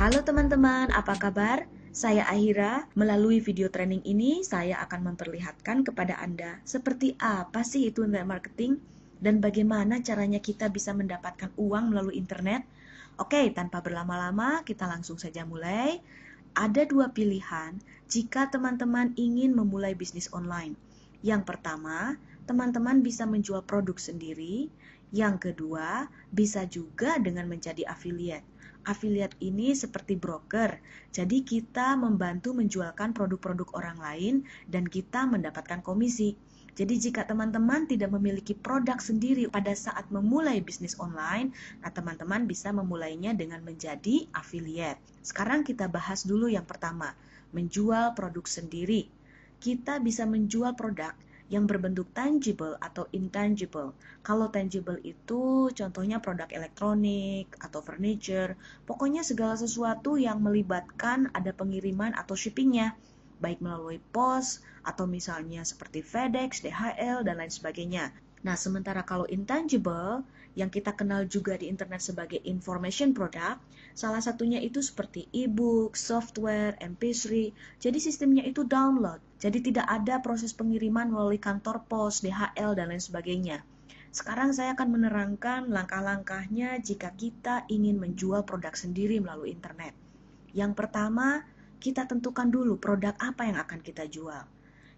Halo teman-teman, apa kabar? Saya Ahira. Melalui video training ini, saya akan memperlihatkan kepada Anda seperti apa sih itu internet marketing dan bagaimana caranya kita bisa mendapatkan uang melalui internet. Oke, tanpa berlama-lama, kita langsung saja mulai. Ada dua pilihan jika teman-teman ingin memulai bisnis online. Yang pertama, teman-teman bisa menjual produk sendiri. Yang kedua, bisa juga dengan menjadi affiliate. Affiliate ini seperti broker, jadi kita membantu menjualkan produk-produk orang lain dan kita mendapatkan komisi. Jadi jika teman-teman tidak memiliki produk sendiri pada saat memulai bisnis online, nah teman-teman bisa memulainya dengan menjadi affiliate. Sekarang kita bahas dulu yang pertama, menjual produk sendiri. Kita bisa menjual produk yang berbentuk tangible atau intangible. Kalau tangible itu contohnya produk elektronik atau furniture, pokoknya segala sesuatu yang melibatkan ada pengiriman atau shippingnya, baik melalui pos atau misalnya seperti FedEx, DHL, dan lain sebagainya. Nah, sementara kalau intangible, yang kita kenal juga di internet sebagai information product, salah satunya itu seperti e-book, software, MP3, jadi sistemnya itu download, jadi tidak ada proses pengiriman melalui kantor pos, DHL, dan lain sebagainya. Sekarang saya akan menerangkan langkah-langkahnya jika kita ingin menjual produk sendiri melalui internet. Yang pertama, kita tentukan dulu produk apa yang akan kita jual.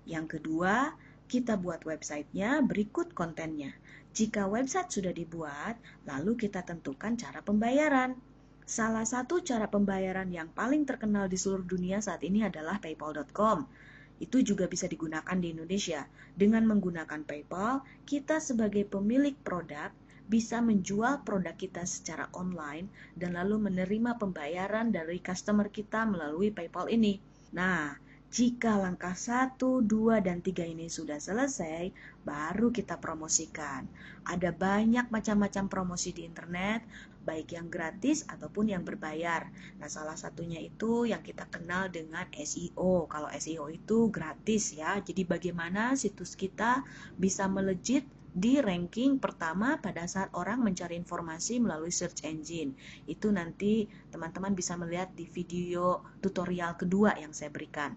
Yang kedua, kita buat websitenya, berikut kontennya. Jika website sudah dibuat, lalu kita tentukan cara pembayaran. Salah satu cara pembayaran yang paling terkenal di seluruh dunia saat ini adalah paypal.com. Itu juga bisa digunakan di Indonesia. Dengan menggunakan PayPal, kita sebagai pemilik produk bisa menjual produk kita secara online dan lalu menerima pembayaran dari customer kita melalui PayPal ini. Nah, jika langkah 1, 2, dan 3 ini sudah selesai, baru kita promosikan. Ada banyak macam-macam promosi di internet, baik yang gratis ataupun yang berbayar. Nah, salah satunya itu yang kita kenal dengan SEO. Kalau SEO itu gratis ya, jadi bagaimana situs kita bisa melejit di ranking pertama pada saat orang mencari informasi melalui search engine. Itu nanti teman-teman bisa melihat di video tutorial kedua yang saya berikan.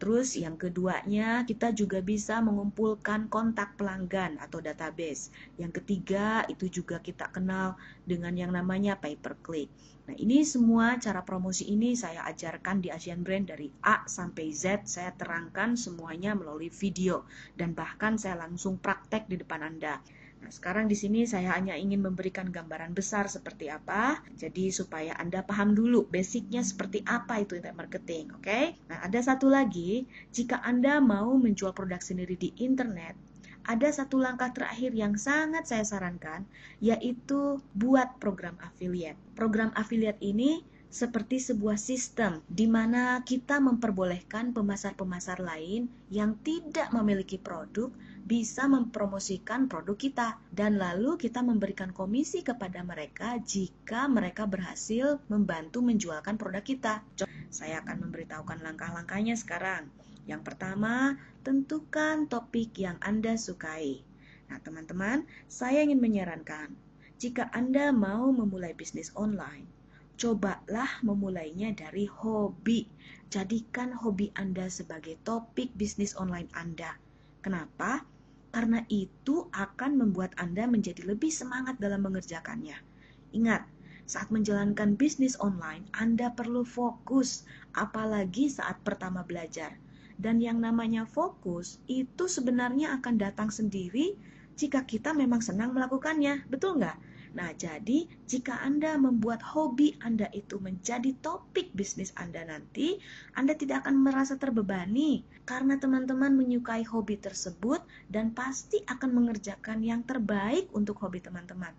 Terus yang keduanya, kita juga bisa mengumpulkan kontak pelanggan atau database. Yang ketiga, itu juga kita kenal dengan yang namanya pay-per-click. Nah, ini semua cara promosi ini saya ajarkan di Asian Brand dari A sampai Z. Saya terangkan semuanya melalui video dan bahkan saya langsung praktek di depan Anda. Nah, sekarang di sini saya hanya ingin memberikan gambaran besar seperti apa, jadi supaya Anda paham dulu basicnya seperti apa itu internet marketing, oke? Nah, ada satu lagi, jika Anda mau menjual produk sendiri di internet, ada satu langkah terakhir yang sangat saya sarankan, yaitu buat program affiliate. Program affiliate ini seperti sebuah sistem di mana kita memperbolehkan pemasar-pemasar lain yang tidak memiliki produk bisa mempromosikan produk kita dan lalu kita memberikan komisi kepada mereka jika mereka berhasil membantu menjualkan produk kita. Saya akan memberitahukan langkah-langkahnya sekarang. Yang pertama, tentukan topik yang Anda sukai. Nah, teman-teman, saya ingin menyarankan, jika Anda mau memulai bisnis online, cobalah memulainya dari hobi. Jadikan hobi Anda sebagai topik bisnis online Anda. Kenapa? Karena itu akan membuat Anda menjadi lebih semangat dalam mengerjakannya. Ingat, saat menjalankan bisnis online, Anda perlu fokus, apalagi saat pertama belajar. Dan yang namanya fokus itu sebenarnya akan datang sendiri jika kita memang senang melakukannya. Betul nggak? Nah, jadi jika Anda membuat hobi Anda itu menjadi topik bisnis Anda nanti, Anda tidak akan merasa terbebani karena teman-teman menyukai hobi tersebut dan pasti akan mengerjakan yang terbaik untuk hobi teman-teman.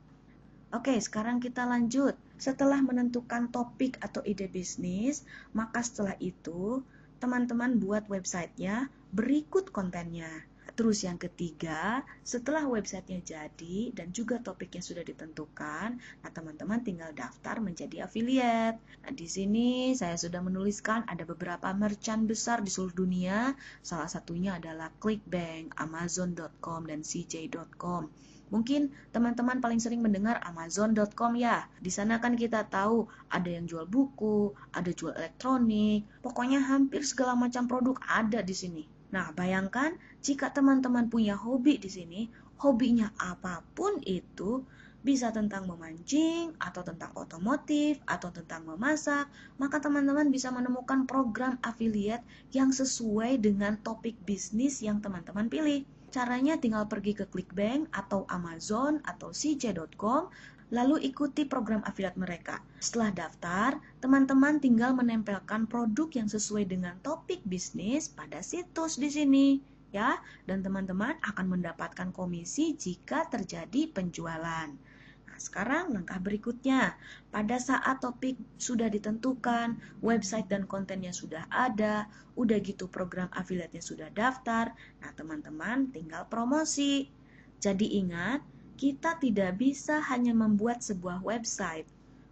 Oke, sekarang kita lanjut. Setelah menentukan topik atau ide bisnis, maka setelah itu teman-teman buat websitenya, berikut kontennya. Terus yang ketiga, setelah websitenya jadi dan juga topiknya sudah ditentukan, nah teman-teman tinggal daftar menjadi affiliate. Nah di sini saya sudah menuliskan ada beberapa merchant besar di seluruh dunia, salah satunya adalah ClickBank, Amazon.com, dan CJ.com. Mungkin teman-teman paling sering mendengar Amazon.com ya. Di sana kan kita tahu ada yang jual buku, ada jual elektronik, pokoknya hampir segala macam produk ada di sini. Nah, bayangkan jika teman-teman punya hobi di sini, hobinya apapun itu, bisa tentang memancing, atau tentang otomotif, atau tentang memasak, maka teman-teman bisa menemukan program affiliate yang sesuai dengan topik bisnis yang teman-teman pilih. Caranya tinggal pergi ke ClickBank atau Amazon atau CJ.com, lalu ikuti program affiliate mereka. Setelah daftar, teman-teman tinggal menempelkan produk yang sesuai dengan topik bisnis pada situs di sini, ya. Dan teman-teman akan mendapatkan komisi jika terjadi penjualan. Nah, sekarang langkah berikutnya. Pada saat topik sudah ditentukan, website dan kontennya sudah ada, udah gitu program affiliate-nya sudah daftar, nah teman-teman tinggal promosi. Jadi ingat, kita tidak bisa hanya membuat sebuah website,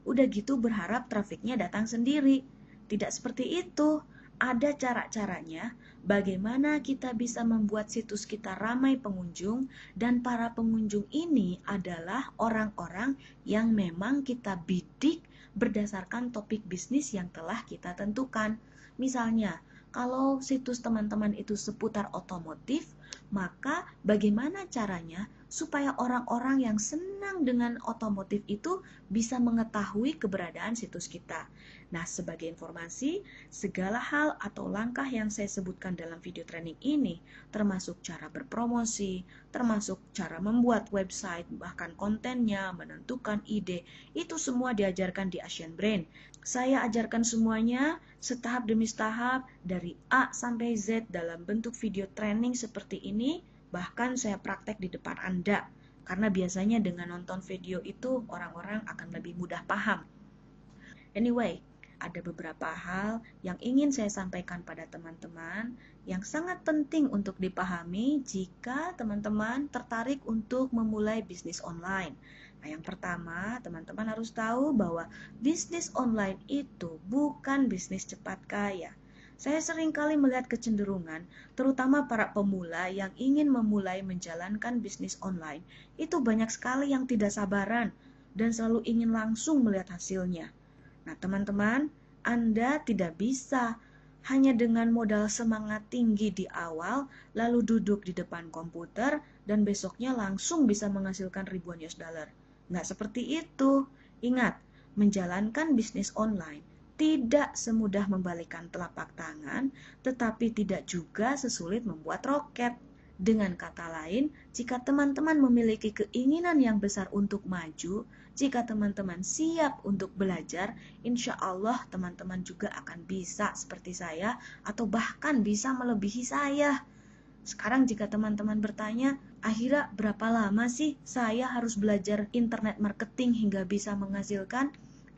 udah gitu berharap trafiknya datang sendiri. Tidak seperti itu. Ada cara-caranya bagaimana kita bisa membuat situs kita ramai pengunjung, dan para pengunjung ini adalah orang-orang yang memang kita bidik berdasarkan topik bisnis yang telah kita tentukan. Misalnya, kalau situs teman-teman itu seputar otomotif, maka bagaimana caranya supaya orang-orang yang senang dengan otomotif itu bisa mengetahui keberadaan situs kita. Nah, sebagai informasi, segala hal atau langkah yang saya sebutkan dalam video training ini, termasuk cara berpromosi, termasuk cara membuat website, bahkan kontennya, menentukan ide, itu semua diajarkan di Asian Brain. Saya ajarkan semuanya setahap demi setahap dari A sampai Z dalam bentuk video training seperti ini. Bahkan saya praktek di depan Anda, karena biasanya dengan nonton video itu orang-orang akan lebih mudah paham. Anyway, ada beberapa hal yang ingin saya sampaikan pada teman-teman yang sangat penting untuk dipahami jika teman-teman tertarik untuk memulai bisnis online. Nah, yang pertama, teman-teman harus tahu bahwa bisnis online itu bukan bisnis cepat kaya. Saya seringkali melihat kecenderungan, terutama para pemula yang ingin memulai menjalankan bisnis online, itu banyak sekali yang tidak sabaran dan selalu ingin langsung melihat hasilnya. Nah, teman-teman, Anda tidak bisa hanya dengan modal semangat tinggi di awal, lalu duduk di depan komputer, dan besoknya langsung bisa menghasilkan ribuan US dollar. Nggak seperti itu. Ingat, menjalankan bisnis online tidak semudah membalikkan telapak tangan, tetapi tidak juga sesulit membuat roket. Dengan kata lain, jika teman-teman memiliki keinginan yang besar untuk maju, jika teman-teman siap untuk belajar, insya Allah teman-teman juga akan bisa seperti saya, atau bahkan bisa melebihi saya. Sekarang jika teman-teman bertanya, Ahira, berapa lama sih saya harus belajar internet marketing hingga bisa menghasilkan?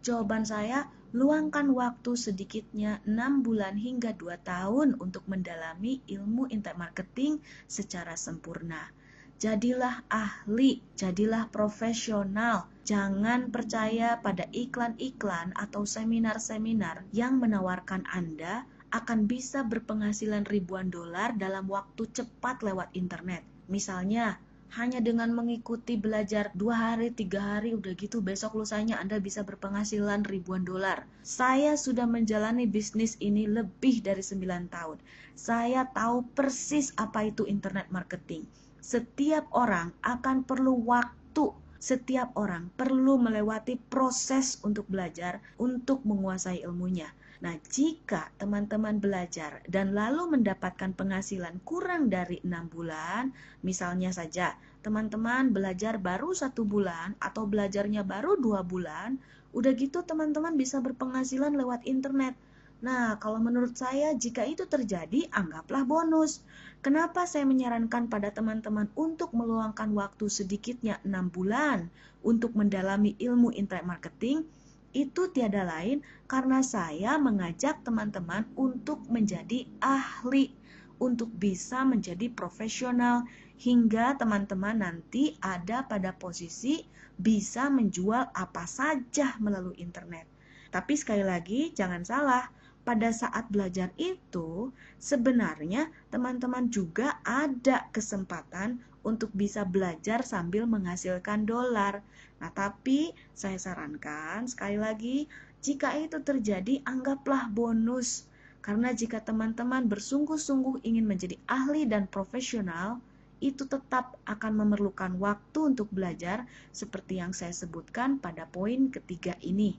Jawaban saya, luangkan waktu sedikitnya 6 bulan hingga 2 tahun untuk mendalami ilmu internet marketing secara sempurna. Jadilah ahli, jadilah profesional. Jangan percaya pada iklan-iklan atau seminar-seminar yang menawarkan Anda akan bisa berpenghasilan ribuan dolar dalam waktu cepat lewat internet. Misalnya, hanya dengan mengikuti belajar 2 hari, 3 hari, udah gitu besok lusanya Anda bisa berpenghasilan ribuan dolar. Saya sudah menjalani bisnis ini lebih dari 9 tahun. Saya tahu persis apa itu internet marketing. Setiap orang akan perlu waktu. Setiap orang perlu melewati proses untuk belajar, untuk menguasai ilmunya. Nah, jika teman-teman belajar dan lalu mendapatkan penghasilan kurang dari 6 bulan, misalnya saja teman-teman belajar baru 1 bulan atau belajarnya baru 2 bulan, udah gitu teman-teman bisa berpenghasilan lewat internet. Nah, kalau menurut saya jika itu terjadi, anggaplah bonus. Kenapa saya menyarankan pada teman-teman untuk meluangkan waktu sedikitnya 6 bulan untuk mendalami ilmu internet marketing? Itu tiada lain karena saya mengajak teman-teman untuk menjadi ahli, untuk bisa menjadi profesional hingga teman-teman nanti ada pada posisi bisa menjual apa saja melalui internet. Tapi sekali lagi jangan salah, pada saat belajar itu sebenarnya teman-teman juga ada kesempatan untuk bisa belajar sambil menghasilkan dolar. Nah, tapi saya sarankan sekali lagi, jika itu terjadi anggaplah bonus. Karena jika teman-teman bersungguh-sungguh ingin menjadi ahli dan profesional, itu tetap akan memerlukan waktu untuk belajar seperti yang saya sebutkan pada poin ketiga ini.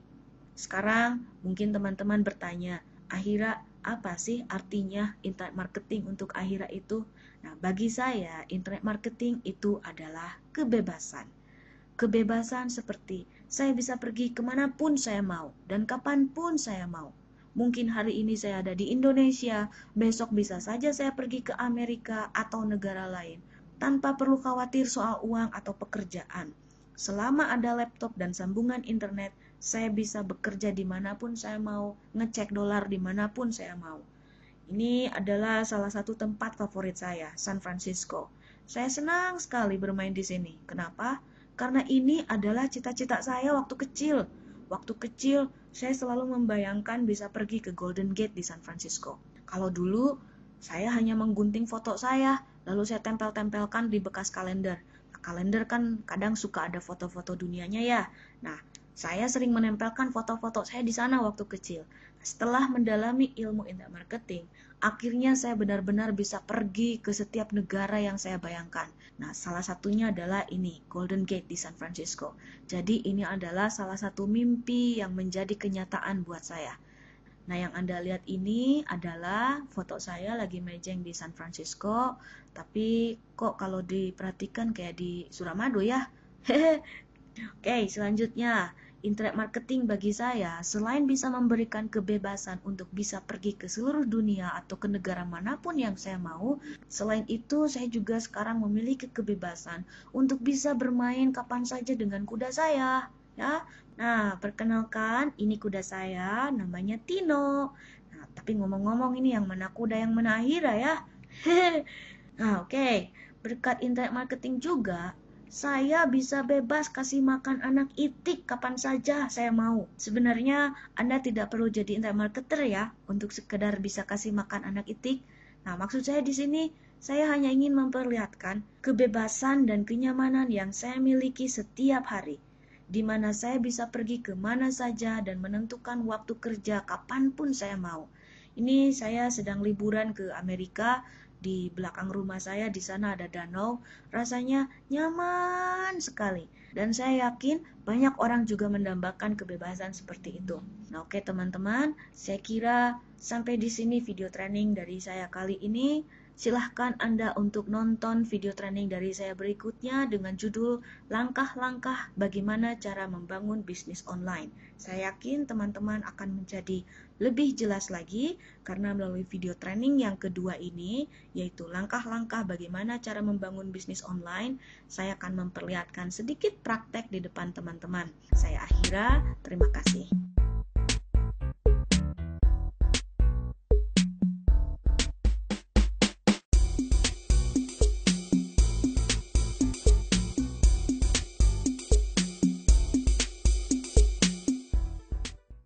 Sekarang mungkin teman-teman bertanya, Ahira, apa sih artinya internet marketing untuk Ahira itu? Nah, bagi saya internet marketing itu adalah kebebasan. Kebebasan seperti saya bisa pergi kemanapun saya mau dan kapanpun saya mau. Mungkin hari ini saya ada di Indonesia, besok bisa saja saya pergi ke Amerika atau negara lain, tanpa perlu khawatir soal uang atau pekerjaan. Selama ada laptop dan sambungan internet, saya bisa bekerja dimanapun saya mau, ngecek dolar dimanapun saya mau. Ini adalah salah satu tempat favorit saya, San Francisco. Saya senang sekali bermain di sini. Kenapa? Karena ini adalah cita-cita saya waktu kecil. Waktu kecil, saya selalu membayangkan bisa pergi ke Golden Gate di San Francisco. Kalau dulu, saya hanya menggunting foto saya, lalu saya tempel-tempelkan di bekas kalender. Nah, kalender kan kadang suka ada foto-foto dunianya ya. Nah, saya sering menempelkan foto-foto saya di sana waktu kecil. Setelah mendalami ilmu internet marketing, akhirnya saya benar-benar bisa pergi ke setiap negara yang saya bayangkan. Nah, salah satunya adalah ini, Golden Gate di San Francisco. Jadi ini adalah salah satu mimpi yang menjadi kenyataan buat saya. Nah, yang Anda lihat ini adalah foto saya lagi mejeng di San Francisco, tapi kok kalau diperhatikan kayak di Suramadu ya. Oke, selanjutnya. Internet marketing bagi saya, selain bisa memberikan kebebasan untuk bisa pergi ke seluruh dunia atau ke negara manapun yang saya mau, selain itu saya juga sekarang memiliki kebebasan untuk bisa bermain kapan saja dengan kuda saya. Ya, nah perkenalkan ini kuda saya, namanya Tino. Nah, tapi ngomong-ngomong ini yang mana kuda yang mana Ahira ya? Nah, oke. Berkat internet marketing juga, saya bisa bebas kasih makan anak itik kapan saja saya mau. Sebenarnya Anda tidak perlu jadi internet marketer ya untuk sekedar bisa kasih makan anak itik. Nah, maksud saya di sini saya hanya ingin memperlihatkan kebebasan dan kenyamanan yang saya miliki setiap hari, di mana saya bisa pergi ke mana saja dan menentukan waktu kerja kapanpun saya mau. Ini saya sedang liburan ke Amerika. Di belakang rumah saya di sana ada danau, rasanya nyaman sekali. Dan saya yakin banyak orang juga mendambakan kebebasan seperti itu. Nah, oke teman-teman, saya kira sampai di sini video training dari saya kali ini. Silahkan Anda untuk nonton video training dari saya berikutnya dengan judul Langkah-langkah bagaimana cara membangun bisnis online. Saya yakin teman-teman akan menjadi lebih jelas lagi karena melalui video training yang kedua ini, yaitu langkah-langkah bagaimana cara membangun bisnis online, saya akan memperlihatkan sedikit praktek di depan teman-teman. Saya Ahira, terima kasih.